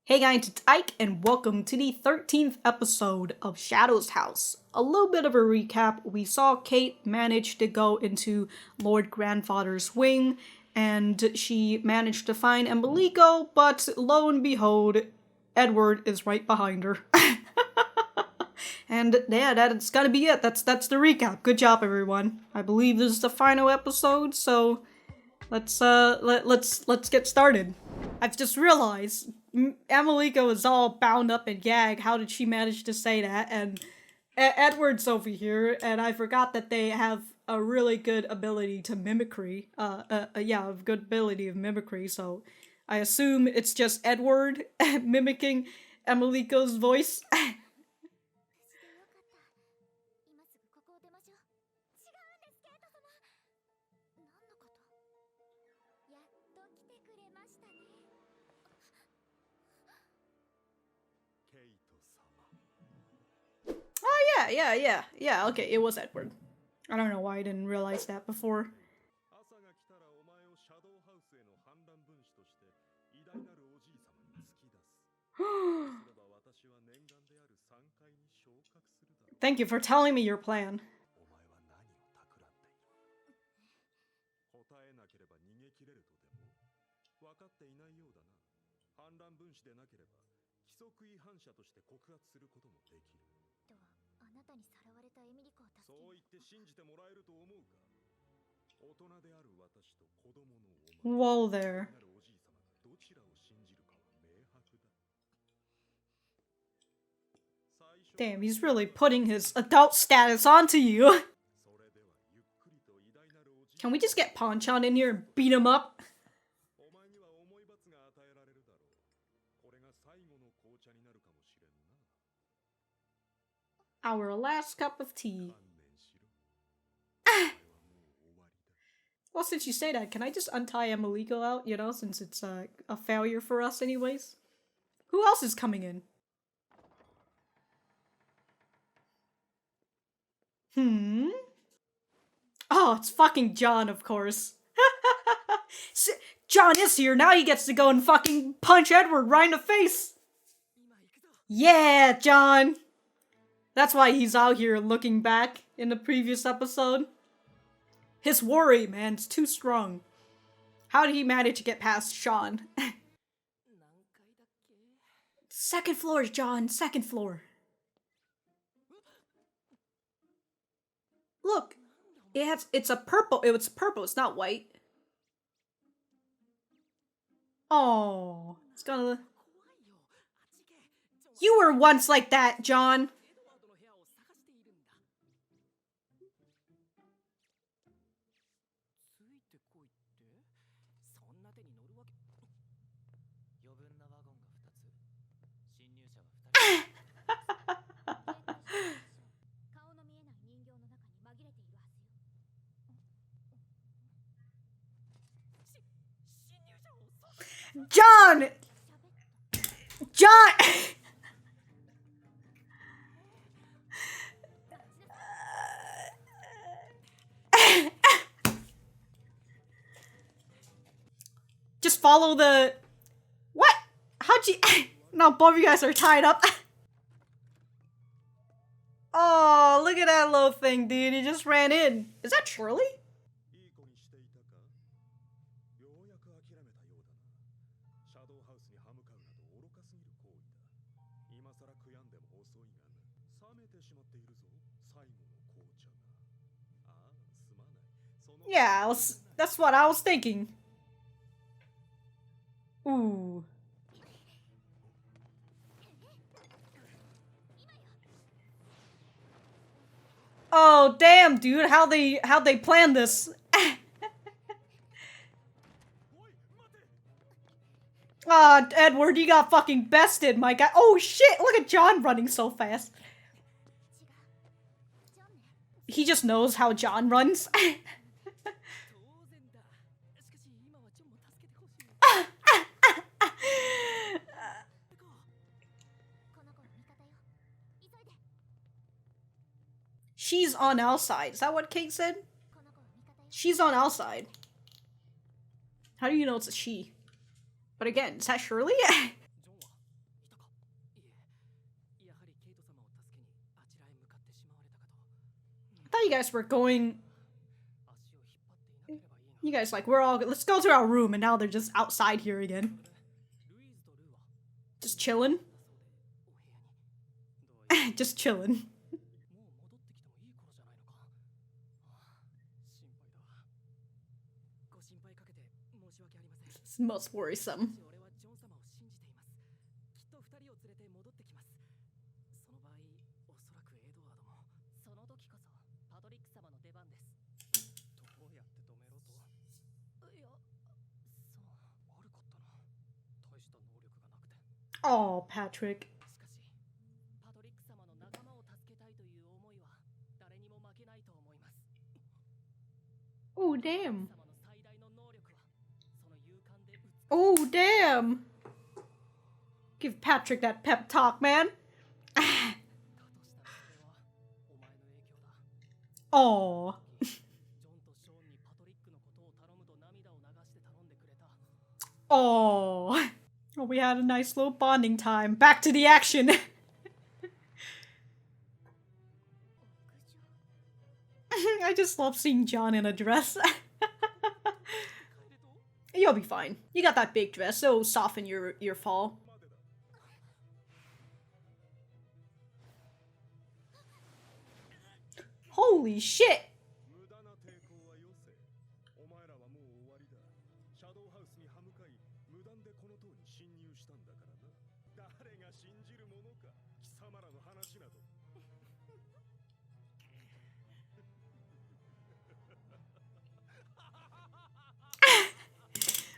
Hey guys, it's Ike, and welcome to the 13th episode of Shadow's House. A little bit of a recap. We saw Kate manage to go into Lord Grandfather's wing, and she managed to find Emilico, but lo and behold, Edward is right behind her. And yeah, that's gotta be it. That's the recap. Good job, everyone. I believe this is the final episode, so let's get started. I've just realized Emilico is all bound up in gag. How did she manage to say that? And Edward's over here, and I forgot that they have a really good ability to mimicry. A good ability of mimicry. So I assume it's just Edward mimicking Emilico's voice. Yeah, okay, it was Edward. I don't know why I didn't realize that before. Thank you for telling me your plan. Whoa there. Damn, he's really putting his adult status onto you. Can we just get Ponchon in here and beat him up? Our last cup of tea. Well, since you say that, can I just untie Emilico out, you know, since it's a failure for us anyways? Who else is coming in? Oh, it's fucking John, of course. John is here, now he gets to go and fucking punch Edward right in the face! Yeah, John! That's why he's out here looking back in the previous episode. His worry, man, is too strong. How did he manage to get past Shaun? Second floor, John, second floor. Look, it's a purple, it's purple, it's not white. Oh, it's gonna... You were once like that, John. John! John! Just follow the... What? How'd you... No, both of you guys are tied up. Oh, look at that little thing, dude. He just ran in. Is that Shirley? Yeah, that's what I was thinking. Ooh. Oh, damn, dude. How they planned this. Ah, Edward, you got fucking bested, my guy. Oh shit, look at John running so fast. He just knows how John runs. She's on our side. Is that what Kate said? She's on our side. How do you know it's a she? But again, is that Shirley? you guys were going... You guys like, we're all... Let's go to our room, and now they're just outside here again. Just chilling. Just chilling. It's most worrisome. Oh, Patrick. Oh, damn. Oh, damn. Give Patrick that pep talk, man. Oh. Oh. Oh, we had a nice little bonding time. Back to the action. I just love seeing John in a dress. You'll be fine. You got that big dress, so it'll soften your fall. Holy shit!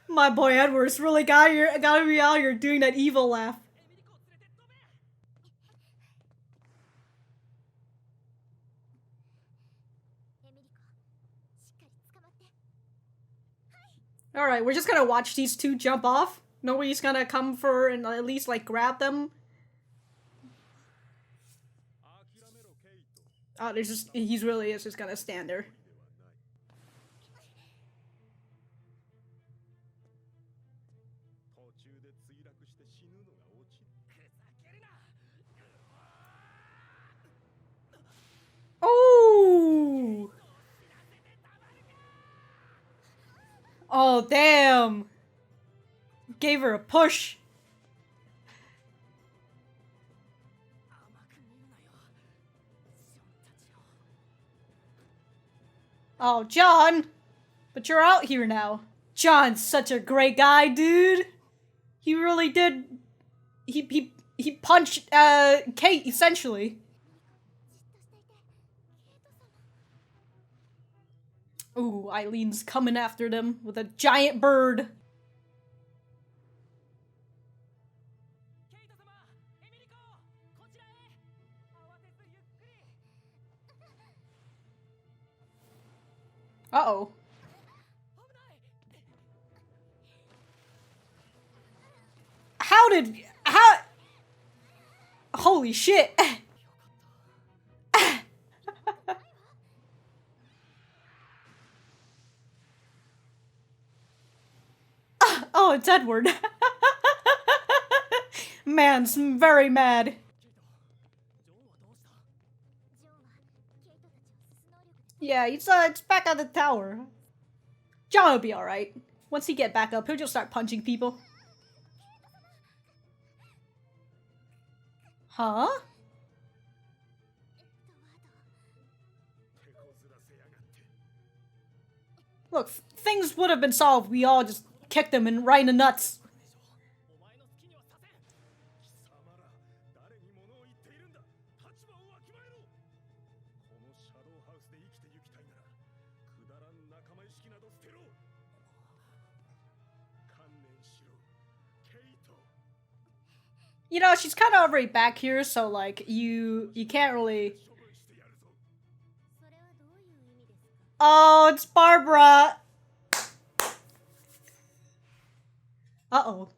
My boy Edward's really gotta be out here doing that evil laugh. Alright, we're just gonna watch these two jump off. Nobody's gonna come for and at least like grab them. Oh, there's just, he's really is just gonna stand there. Oh! Oh, damn! Gave her a push. Oh, John! But you're out here now. John's such a great guy, dude! He really did... He punched, Kate, essentially. Ooh, Eileen's coming after them with a giant bird. Uh-oh. How? Holy shit. Oh, it's Edward. Man's very mad. Yeah, it's back at the tower. John will be alright. Once he get back up, he'll just start punching people. Huh? Look, things would have been solved. We all just kicked him and right in the nuts. You know, she's kind of already back here, so like you can't really. Oh, it's Barbara. Uh-oh.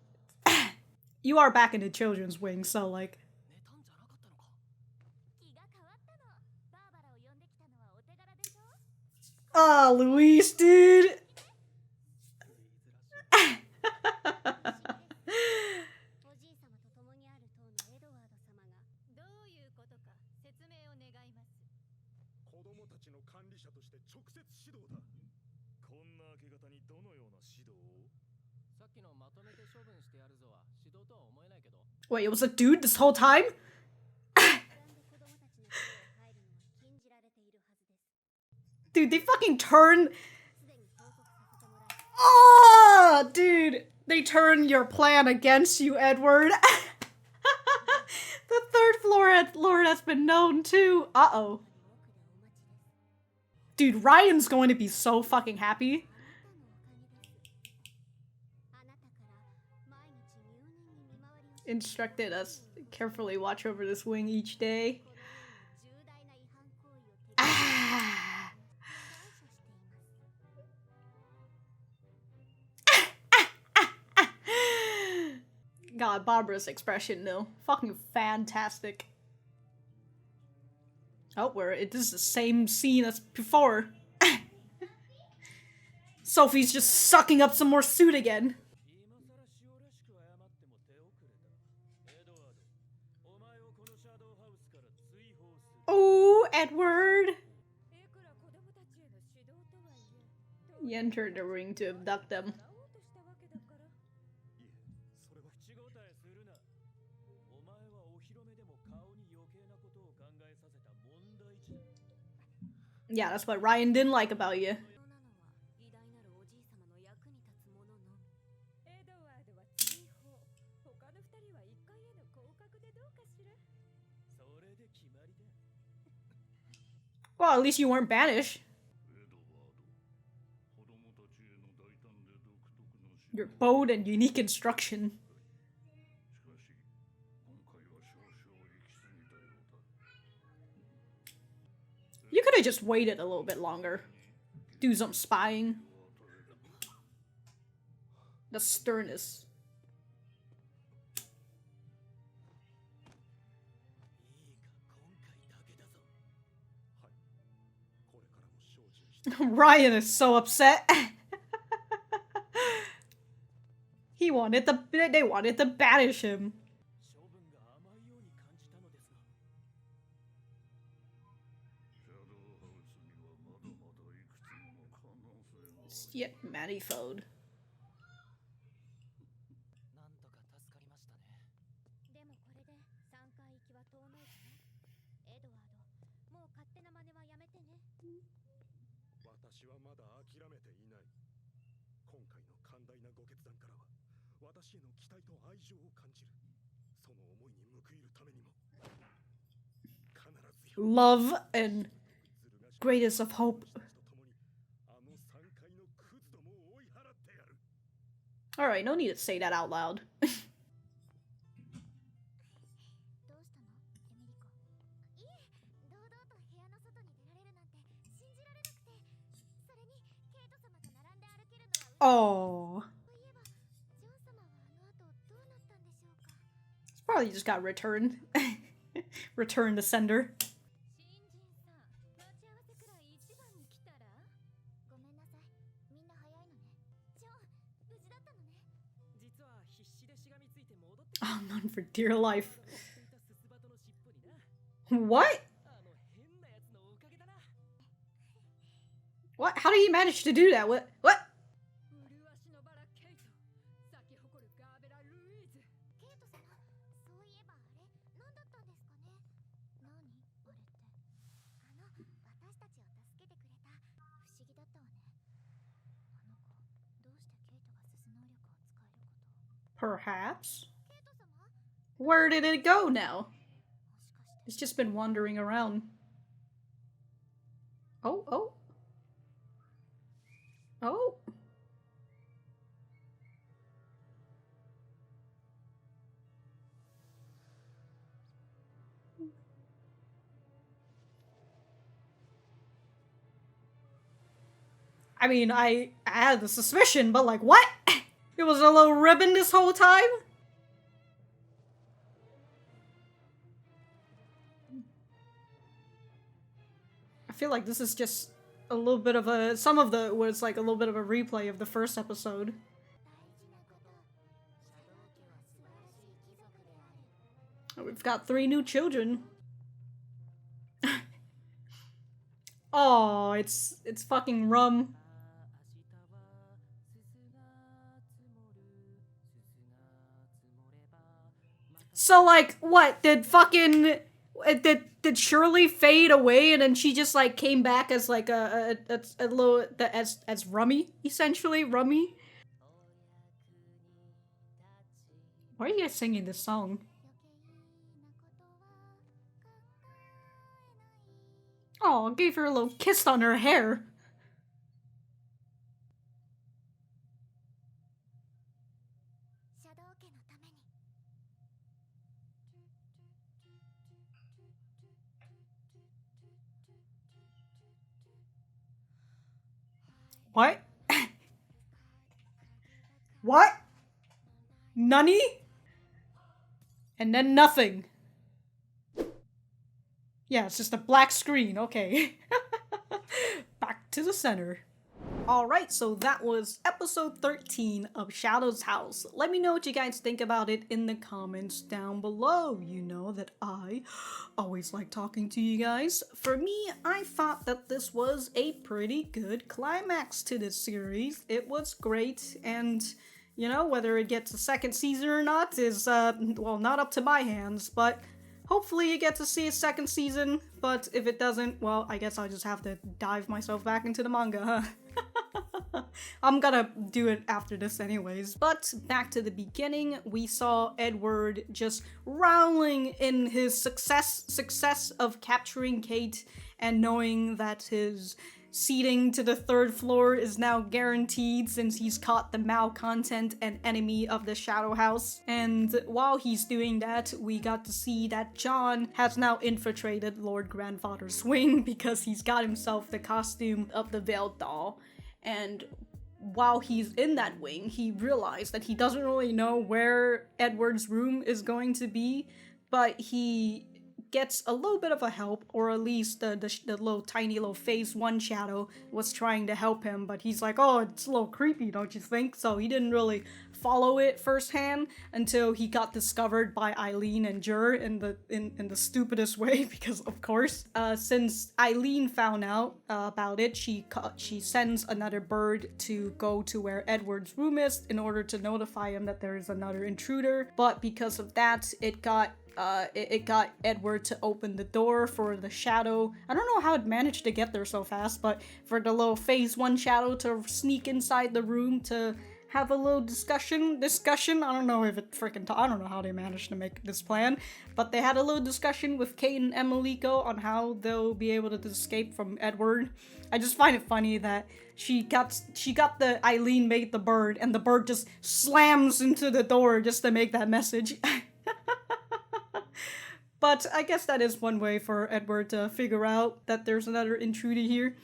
You are back in the children's wing, so like. Oh, Luis, dude. Wait, it was a dude this whole time? Dude, they fucking turn... Oh, dude. They turn your plan against you, Edward. The third lord has been known too. Uh-oh. Dude, Ryan's going to be so fucking happy. Instructed us carefully watch over this wing each day. Ah. God, Barbara's expression, though. Fucking fantastic. Oh, this is the same scene as before. Sophie's just sucking up some more soot again. Oh, Edward! He entered the ring to abduct them. Yeah, that's what Ryan didn't like about you. Well, at least you weren't banished. Your bold and unique instruction. You could have just waited a little bit longer. Do some spying. The sternness. Ryan is so upset. They wanted to banish him. Yet manifold. Love and greatest of hope. Alright, no need to say that out loud. Oh. It's probably just got returned. Return to sender. Oh, none for dear life. What? What? How did he manage to do that? What? What? Perhaps? Where did it go now? It's just been wandering around. Oh, oh. Oh. I mean, I had the suspicion, but like, what? It was a little ribbon this whole time? I feel like this is just a little bit of a... Some of the was like a little bit of a replay of the first episode. Oh, we've got 3 new children. Oh, it's fucking Rum. So like, what did fucking did Shirley fade away and then she just like came back as like a little as Rummy, essentially Rummy? Why are you guys singing this song? Oh, gave her a little kiss on her hair. What? What? Nani? And then nothing. Yeah, it's just a black screen, okay. Back to the center. Alright, so that was episode 13 of Shadow's House. Let me know what you guys think about it in the comments down below. You know that I always like talking to you guys. For me, I thought that this was a pretty good climax to this series. It was great, and you know, whether it gets a second season or not is, well, not up to my hands, but hopefully you get to see a second season, but if it doesn't, well, I guess I'll just have to dive myself back into the manga, huh? I'm gonna do it after this anyways. But back to the beginning, we saw Edward just rowling in his success of capturing Kate and knowing that his seating to the third floor is now guaranteed since he's caught the malcontent and enemy of the Shadow House. And while he's doing that, we got to see that John has now infiltrated Lord Grandfather's wing because he's got himself the costume of the Veiled Doll. And while he's in that wing, he realized that he doesn't really know where Edward's room is going to be, but he gets a little bit of a help, or at least the little tiny little phase 1 shadow was trying to help him, but he's like, oh, it's a little creepy, don't you think? So he didn't really follow it firsthand until he got discovered by Aileen and Yuri in the stupidest way, because of course, since Aileen found out about it, she sends another bird to go to where Edward's room is in order to notify him that there is another intruder, but because of that, it got Edward to open the door for the shadow. I don't know how it managed to get there so fast, but for the little phase 1 shadow to sneak inside the room to have a little discussion. I don't know if it I don't know how they managed to make this plan, but they had a little discussion with Kate and Emilico on how they'll be able to escape from Edward. I just find it funny that she got the Aileen made the bird, and the bird just slams into the door just to make that message. But I guess that is one way for Edward to figure out that there's another intruder here.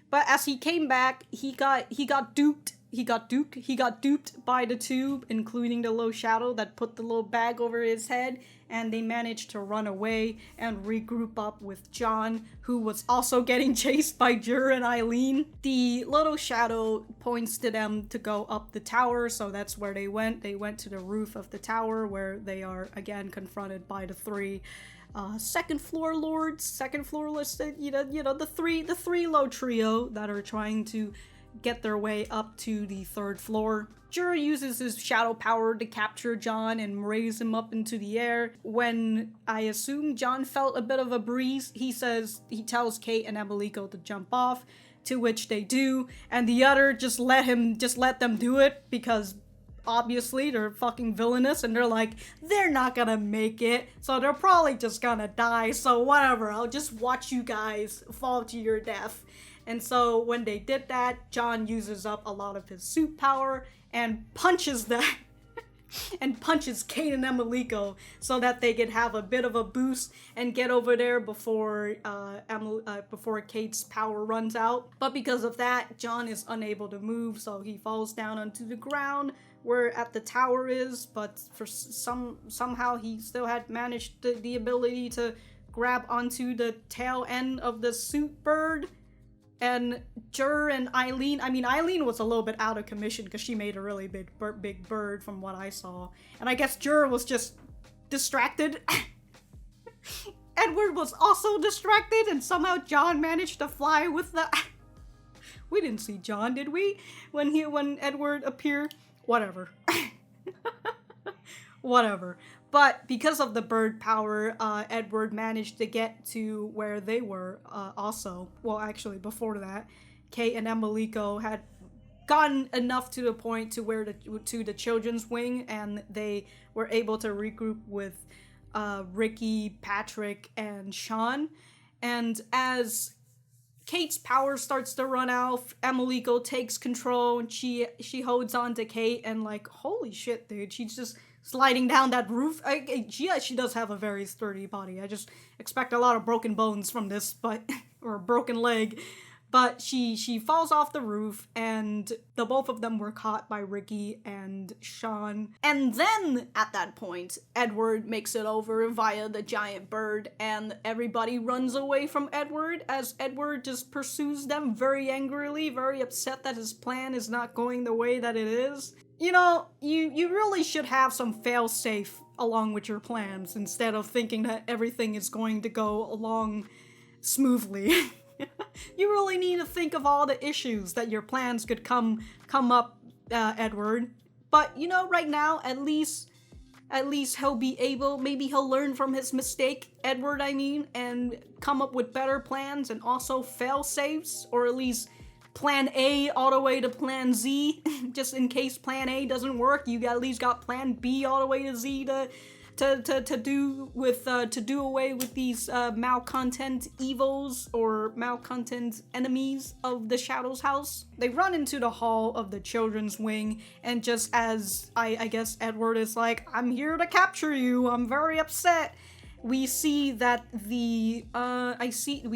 But as he came back, he got duped. He got duped by the tube, including the little shadow that put the little bag over his head, and they managed to run away and regroup up with John, who was also getting chased by Yuri and Aileen. The little shadow points to them to go up the tower, so that's where they went. They went to the roof of the tower, where they are again confronted by the three second floor lords, you know, the three low trio that are trying to get their way up to the third floor. Yuri uses his shadow power to capture John and raise him up into the air. When I assume John felt a bit of a breeze, he tells Kate and Emilico to jump off, to which they do, and the other just let them do it because obviously they're fucking villainous and they're like, they're not gonna make it, so they're probably just gonna die, so whatever, I'll just watch you guys fall to your death. And so when they did that, John uses up a lot of his suit power and punches that and punches Kate and Emilico so that they could have a bit of a boost and get over there before Kate's power runs out. But because of that, John is unable to move, so he falls down onto the ground where at the tower is, but for somehow he still had managed the ability to grab onto the tail end of the suit bird. And Yuri and Aileen, I mean, Aileen was a little bit out of commission because she made a really big bird from what I saw. And I guess Yuri was just distracted. Edward was also distracted and somehow John managed to fly with the... We didn't see John, did we? When Edward appeared? Whatever. Whatever. But because of the bird power, Edward managed to get to where they were also. Well, actually, before that, Kate and Emilico had gotten enough to the point to where to the children's wing, and they were able to regroup with Ricky, Patrick, and Shaun. And as Kate's power starts to run out, Emilico takes control, and she holds on to Kate, and like, holy shit, dude, she's just sliding down that roof. She does have a very sturdy body. I just expect a lot of broken bones from this, but or a broken leg. But she falls off the roof, and the both of them were caught by Ricky and Shaun. And then, at that point, Edward makes it over via the giant bird, and everybody runs away from Edward as Edward just pursues them very angrily, very upset that his plan is not going the way that it is. You know, you really should have some fail-safe along with your plans instead of thinking that everything is going to go along smoothly. You really need to think of all the issues that your plans could come up, Edward. But, you know, right now, at least he'll be able, maybe he'll learn from his mistake, Edward, I mean, and come up with better plans and also fail-safes, or at least plan A all the way to plan Z, just in case plan A doesn't work, you at least got plan B all the way to Z to do away with these malcontent evils or malcontent enemies of the Shadows house. They run into the hall of the children's wing, and just as I guess Edward is like, I'm here to capture you, I'm very upset, we see that we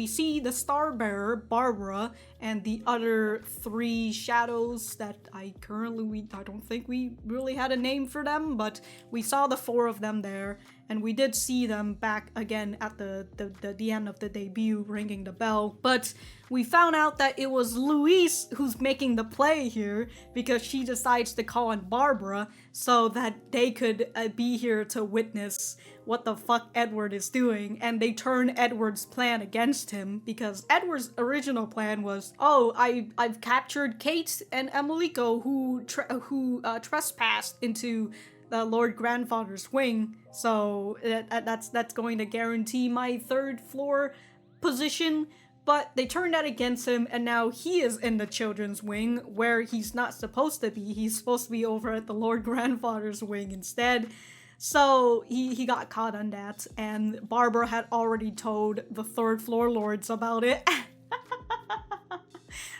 see the star bearer Barbara and the other three shadows that I don't think we really had a name for them, but we saw the four of them there, and we did see them back again at the end of the debut, ringing the bell. But we found out that it was Louise who's making the play here, because she decides to call on Barbara so that they could be here to witness what the fuck Edward is doing, and they turn Edward's plan against him, because Edward's original plan was, oh, I've captured Kate and Emilico who trespassed into the Lord Grandfather's wing, so that's going to guarantee my third floor position. But they turned that against him, and now he is in the children's wing, where he's not supposed to be. He's supposed to be over at the Lord Grandfather's wing instead. So he got caught on that, and Barbara had already told the third floor lords about it.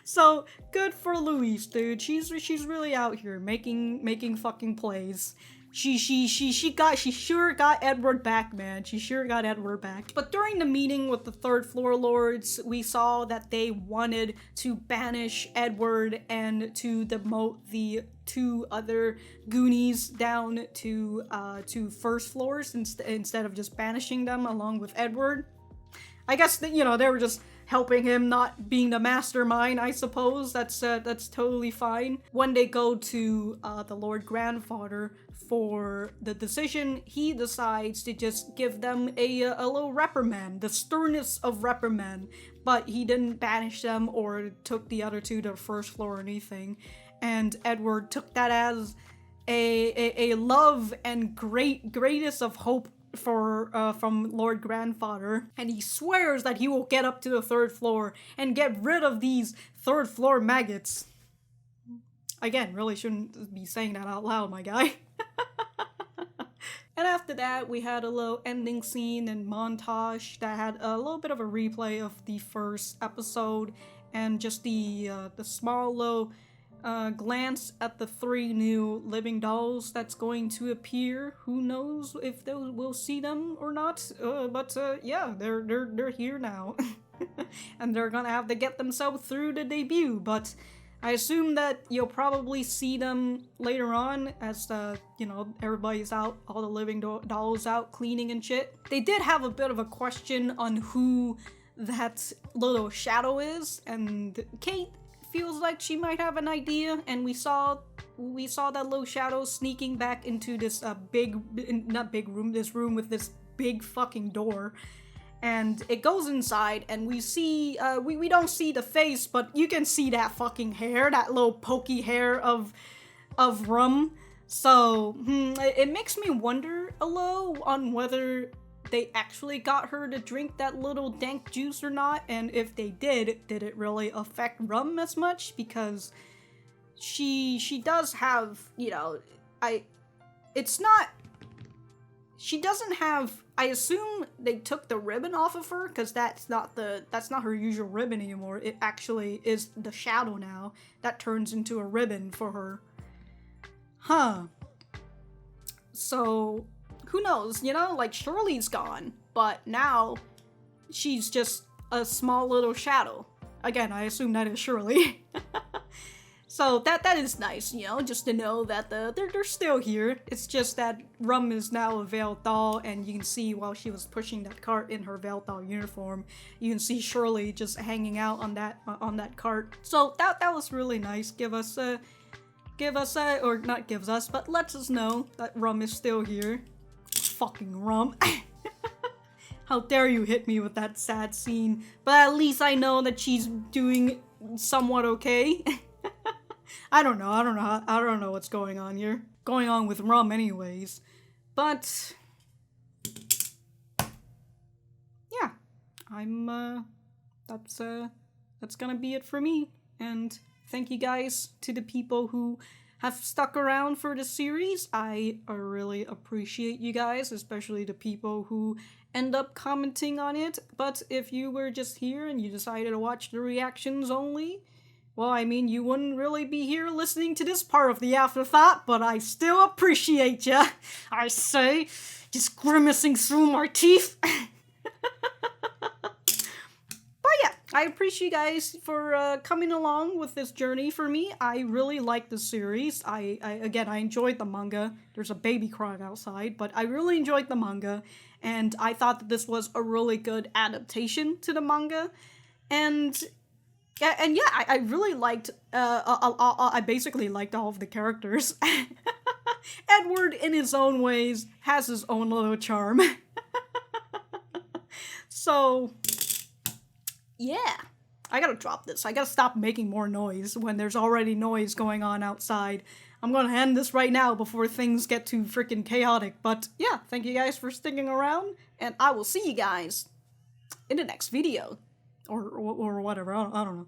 So good for Louise, dude. She's really out here making fucking plays. She sure got Edward back, man. She sure got Edward back. But during the meeting with the third floor lords, we saw that they wanted to banish Edward and to demote the two other Goonies down to first floors instead of just banishing them along with Edward. I guess that, you know, they were just helping him, not being the mastermind, I suppose. That's totally fine. When they go to the Lord Grandfather for the decision, he decides to just give them a little reprimand, the sternest of reprimand, but he didn't banish them or took the other two to the first floor or anything. And Edward took that as a love and greatest of hope from Lord Grandfather, and he swears that he will get up to the third floor and get rid of these third floor maggots. Again, really shouldn't be saying that out loud, my guy. And after that, we had a little ending scene and montage that had a little bit of a replay of the first episode, and just the small little glance at the three new living dolls that's going to appear. Who knows if we'll see them or not? But yeah, they're here now, and they're gonna have to get themselves through the debut. But I assume that you'll probably see them later on as you know, everybody's out, all the living dolls out cleaning and shit. They did have a bit of a question on who that little shadow is, and Kate feels like she might have an idea, and we saw that little shadow sneaking back into this this room with this big fucking door, and it goes inside, and we see, we don't see the face, but you can see that fucking hair, that little pokey hair of Rum. So, it makes me wonder a little on whether they actually got her to drink that little dank juice or not, and if they did it really affect Rum as much? Because she does have, you know, she doesn't have, I assume they took the ribbon off of her, because that's not her usual ribbon anymore. It actually is the shadow now that turns into a ribbon for her. Huh. So, who knows, you know, like, Shirley's gone, but now she's just a small little shadow. Again, I assume that is Shirley. So that is nice, you know, just to know that they're still here. It's just that Rum is now a veiled doll, and you can see while she was pushing that cart in her veiled doll uniform, you can see Shirley just hanging out on that cart. So that was really nice. Lets us know that Rum is still here. Fucking Rum. How dare you hit me with that sad scene? But at least I know that she's doing somewhat okay. I don't know what's going on here. Going on with Rum anyways. But yeah, that's gonna be it for me. And thank you guys to the people who have stuck around for the series. I really appreciate you guys, especially the people who end up commenting on it. But if you were just here and you decided to watch the reactions only, well, I mean, you wouldn't really be here listening to this part of the afterthought, but I still appreciate ya. I say, just grimacing through my teeth. But yeah, I appreciate you guys for coming along with this journey for me. I really like the series. I enjoyed the manga. There's a baby crying outside, but I really enjoyed the manga, and I thought that this was a really good adaptation to the manga. And yeah, I really liked, I basically liked all of the characters. Edward, in his own ways, has his own little charm. So, yeah. I gotta drop this. I gotta stop making more noise when there's already noise going on outside. I'm gonna end this right now before things get too freaking chaotic. But yeah, thank you guys for sticking around, and I will see you guys in the next video. Or whatever, I don't know.